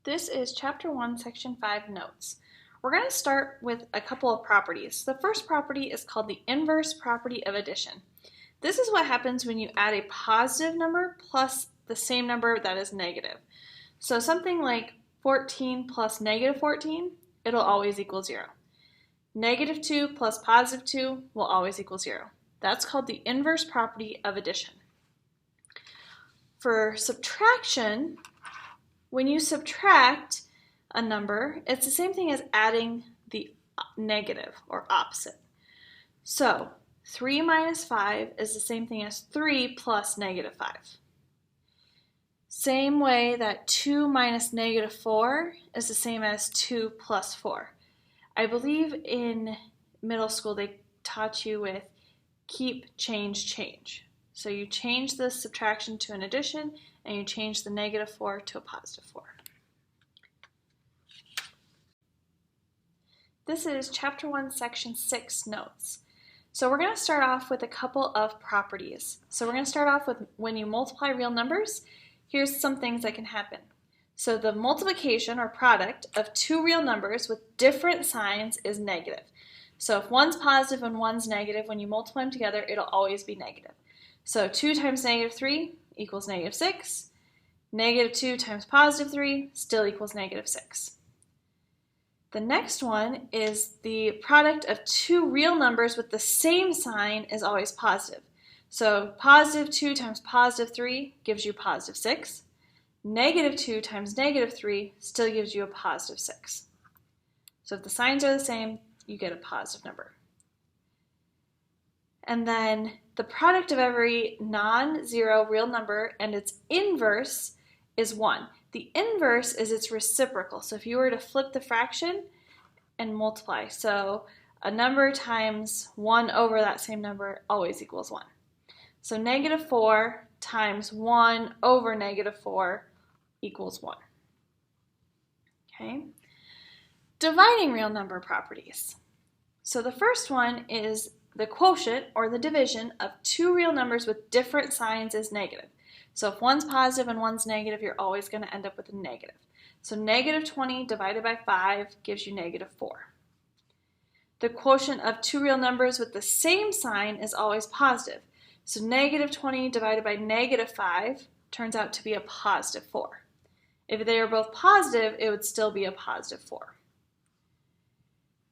This is Chapter 1, Section 5, Notes. We're going to start with a couple of properties. The first property is called the inverse property of addition. This is what happens when you add a positive number plus the same number that is negative. So something like 14 plus negative 14, it'll always equal 0. Negative 2 plus positive 2 will always equal 0. That's called the inverse property of addition. For subtraction, when you subtract a number, it's the same thing as adding the negative or opposite. So 3 minus 5 is the same thing as 3 plus negative 5. Same way that 2 minus negative 4 is the same as 2 plus 4. I believe in middle school they taught you with keep, change, change. So you change the subtraction to an addition, and you change the negative 4 to a positive 4. This is Chapter 1, Section 6, Notes. So we're going to start off with a couple of properties. So we're going to start off with when you multiply real numbers, here's some things that can happen. So the multiplication or product of two real numbers with different signs is negative. So if one's positive and one's negative, when you multiply them together, it'll always be negative. So 2 times negative 3 equals negative 6. Negative 2 times positive 3 still equals negative 6. The next one is the product of two real numbers with the same sign is always positive. So positive 2 times positive 3 gives you positive 6. Negative 2 times negative 3 still gives you a positive 6. So if the signs are the same, you get a positive number. And then the product of every non-zero real number and its inverse is 1. The inverse is its reciprocal. So if you were to flip the fraction and multiply, so a number times 1 over that same number always equals 1. So negative 4 times 1 over negative 4 equals 1. Okay. Dividing real number properties. So the first one is the quotient or the division of two real numbers with different signs is negative. So if one's positive and one's negative, you're always going to end up with a negative. So negative 20 divided by 5 gives you negative 4. The quotient of two real numbers with the same sign is always positive. So negative 20 divided by negative 5 turns out to be a positive 4. If they are both positive, it would still be a positive 4.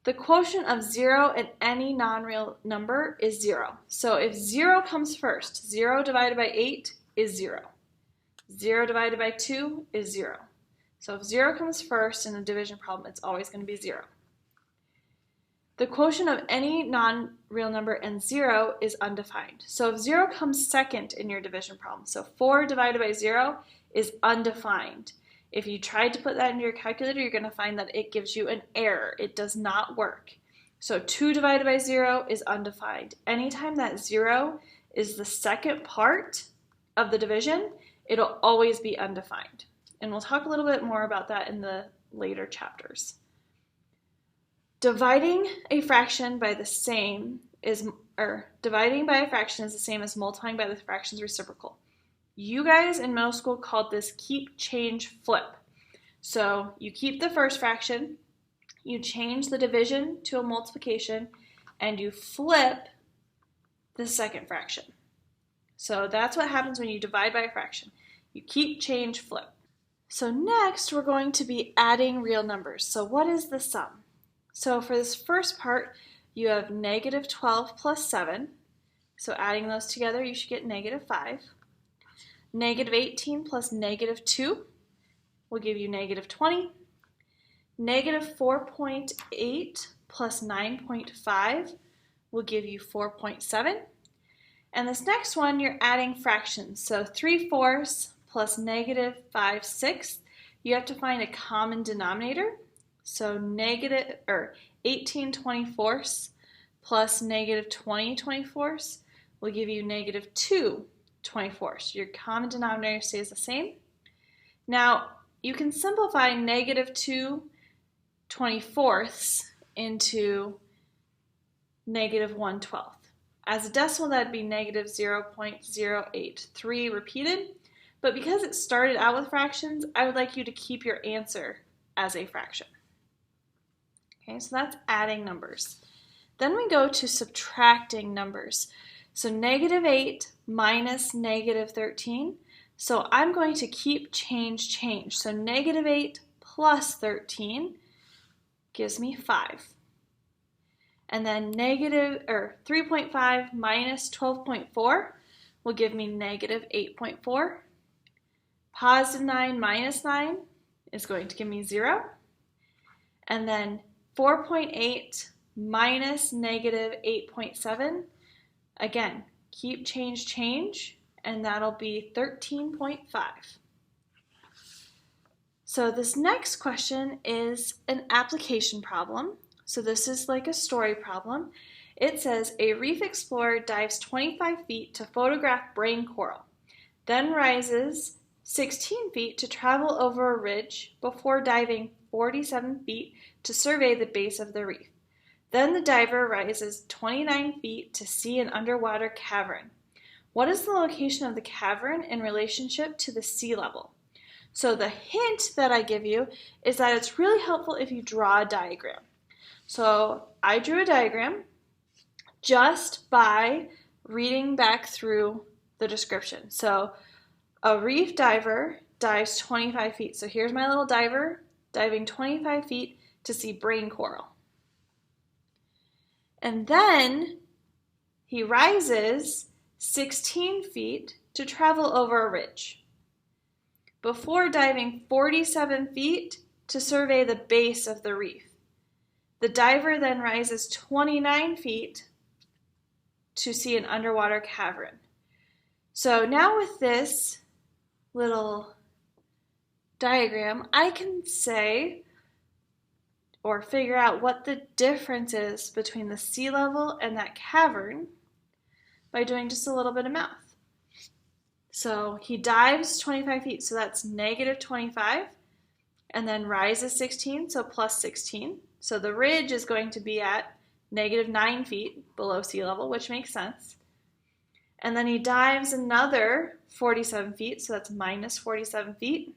The quotient of 0 in any non-real number is 0. So if 0 comes first, 0 divided by 8 is 0. 0 divided by 2 is 0. So if 0 comes first in a division problem, it's always going to be 0. The quotient of any non-real number and 0 is undefined. So if 0 comes second in your division problem, so 4 divided by 0 is undefined. If you tried to put that into your calculator, you're going to find that it gives you an error. It does not work. So 2 divided by 0 is undefined. Anytime that 0 is the second part of the division, it'll always be undefined. And we'll talk a little bit more about that in the later chapters. Dividing a fraction by the same is, dividing by a fraction is the same as multiplying by the fraction's reciprocal. You guys in middle school called this keep, change, flip. So you keep the first fraction, you change the division to a multiplication, and you flip the second fraction. So that's what happens when you divide by a fraction. You keep, change, flip. So next we're going to be adding real numbers. So what is the sum? So for this first part, you have negative 12 plus 7. So adding those together, you should get negative 5. Negative 18 plus negative 2 will give you negative 20. Negative 4.8 plus 9.5 will give you 4.7. And this next one, you're adding fractions. So 3/4 plus negative 5/6. You have to find a common denominator. So 18 24ths plus negative 20 24ths will give you negative 2 24ths. Your common denominator stays the same. Now, you can simplify negative 2 24ths into negative 1/12. As a decimal, that would be negative 0.083 repeated, but because it started out with fractions, I would like you to keep your answer as a fraction. Okay, so that's adding numbers. Then we go to subtracting numbers. So -8 minus -13. So I'm going to keep change. So -8 plus 13 gives me 5. And then 3.5 minus 12.4 will give me -8.4. Positive 9 minus 9 is going to give me 0. And then 4.8 minus -8.7, again, keep change, and that'll be 13.5. So this next question is an application problem. So this is like a story problem. It says, a reef explorer dives 25 feet to photograph brain coral, then rises 16 feet to travel over a ridge before diving 47 feet to survey the base of the reef. Then the diver rises 29 feet to see an underwater cavern. What is the location of the cavern in relationship to the sea level? So the hint that I give you is that it's really helpful if you draw a diagram. So I drew a diagram just by reading back through the description. So a reef diver dives 25 feet. So here's my little diver diving 25 feet to see brain coral. And then he rises 16 feet to travel over a ridge before diving 47 feet to survey the base of the reef. The diver then rises 29 feet to see an underwater cavern. So now with this little diagram, I can say or figure out what the difference is between the sea level and that cavern by doing just a little bit of math. So he dives 25 feet, so that's -25, and then rises 16, so plus 16. So the ridge is going to be at -9 feet below sea level, which makes sense. And then he dives another 47 feet, so that's -47 feet.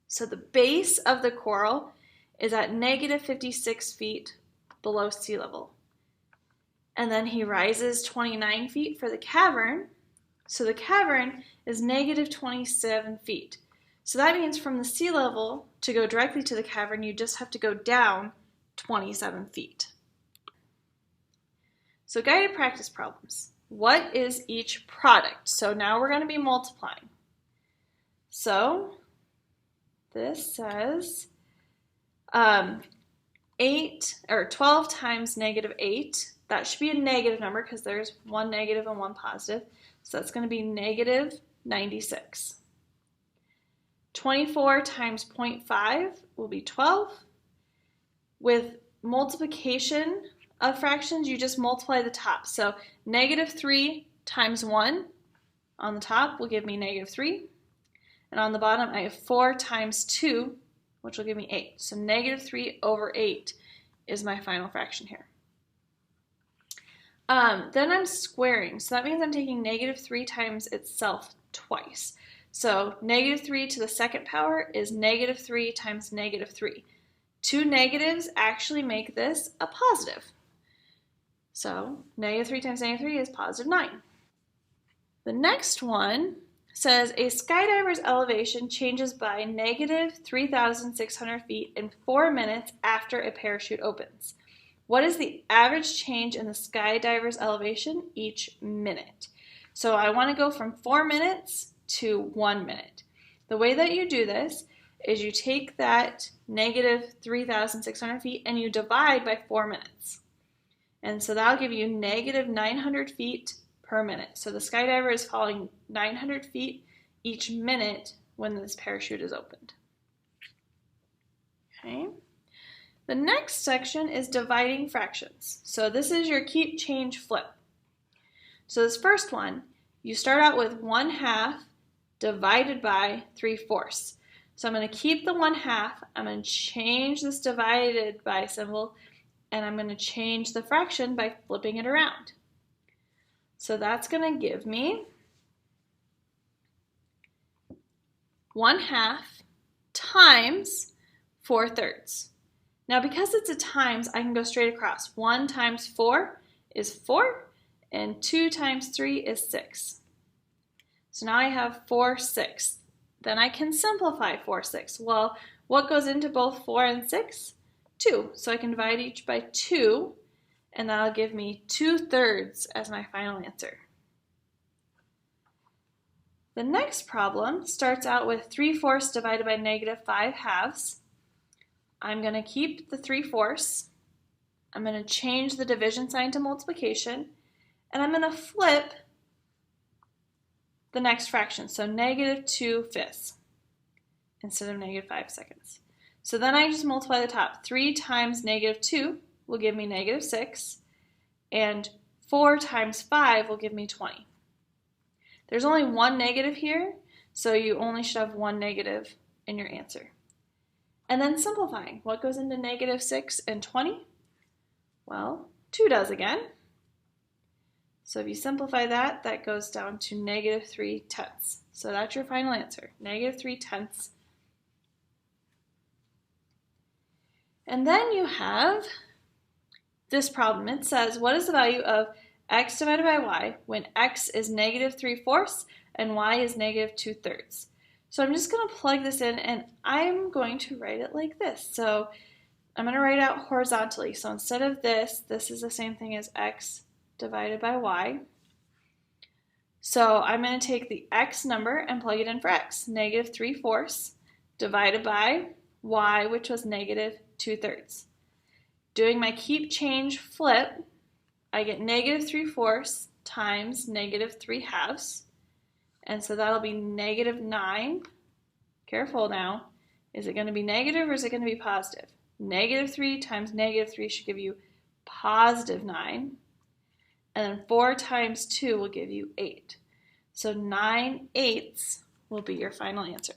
So the base of the coral is at -56 feet below sea level. And then he rises 29 feet for the cavern. So the cavern is -27 feet. So that means from the sea level to go directly to the cavern, you just have to go down 27 feet. So guided practice problems. What is each product? So now we're going to be multiplying. So this says 12 times -8. That should be a negative number because there's one negative and one positive. So that's going to be -96. 24 times 0.5 will be 12. With multiplication of fractions, you just multiply the top. So -3 times 1 on the top will give me -3. And on the bottom, I have 4 times 2, which will give me 8. So -3 over 8 is my final fraction here. Then I'm squaring. So that means I'm taking -3 times itself twice. So -3 to the second power is -3 times -3. Two negatives actually make this a positive. So -3 times -3 is +9. The next one says a skydiver's elevation changes by -3,600 feet in 4 minutes after a parachute opens. What is the average change in the skydiver's elevation each minute? So I want to go from 4 minutes to 1 minute. The way that you do this is you take that -3,600 feet and you divide by 4 minutes. And so that'll give you -900 feet per minute. So the skydiver is falling 900 feet each minute when this parachute is opened. Okay. The next section is dividing fractions. So this is your keep, change, flip. So this first one, you start out with 1/2 divided by 3/4. So I'm going to keep the 1/2, I'm going to change this divided by symbol, and I'm going to change the fraction by flipping it around. So that's going to give me 1/2 times 4/3. Now because it's a times, I can go straight across. 1 times 4 is 4, and 2 times 3 is 6. So now I have 4/6. Then I can simplify 4/6. Well, what goes into both 4 and 6? 2. So I can divide each by 2, and that'll give me 2/3 as my final answer. The next problem starts out with 3/4 divided by -5/2. I'm going to keep the 3/4. I'm going to change the division sign to multiplication, and I'm going to flip the next fraction, so -2/5 instead of -5/2. So then I just multiply the top. 3 times -2 will give me -6, and 4 times 5 will give me 20. There's only one negative here, so you only should have one negative in your answer. And then simplifying. What goes into -6 and 20? Well, 2 does again. So if you simplify that, that goes down to -3/10. So that's your final answer, -3/10. And then you have this problem. It says, what is the value of x divided by y when x is -3/4 and y is -2/3? So I'm just going to plug this in, and I'm going to write it like this. So I'm going to write it out horizontally. So instead of this, this is the same thing as x divided by y. So I'm going to take the x number and plug it in for x, -3/4 divided by y, which was -2/3. Doing my keep change flip, I get -3/4 times -3/2. And so that'll be -9. Careful now. Is it going to be negative or is it going to be positive? -3 times -3 should give you +9. And then 4 times 2 will give you 8. So 9/8 will be your final answer.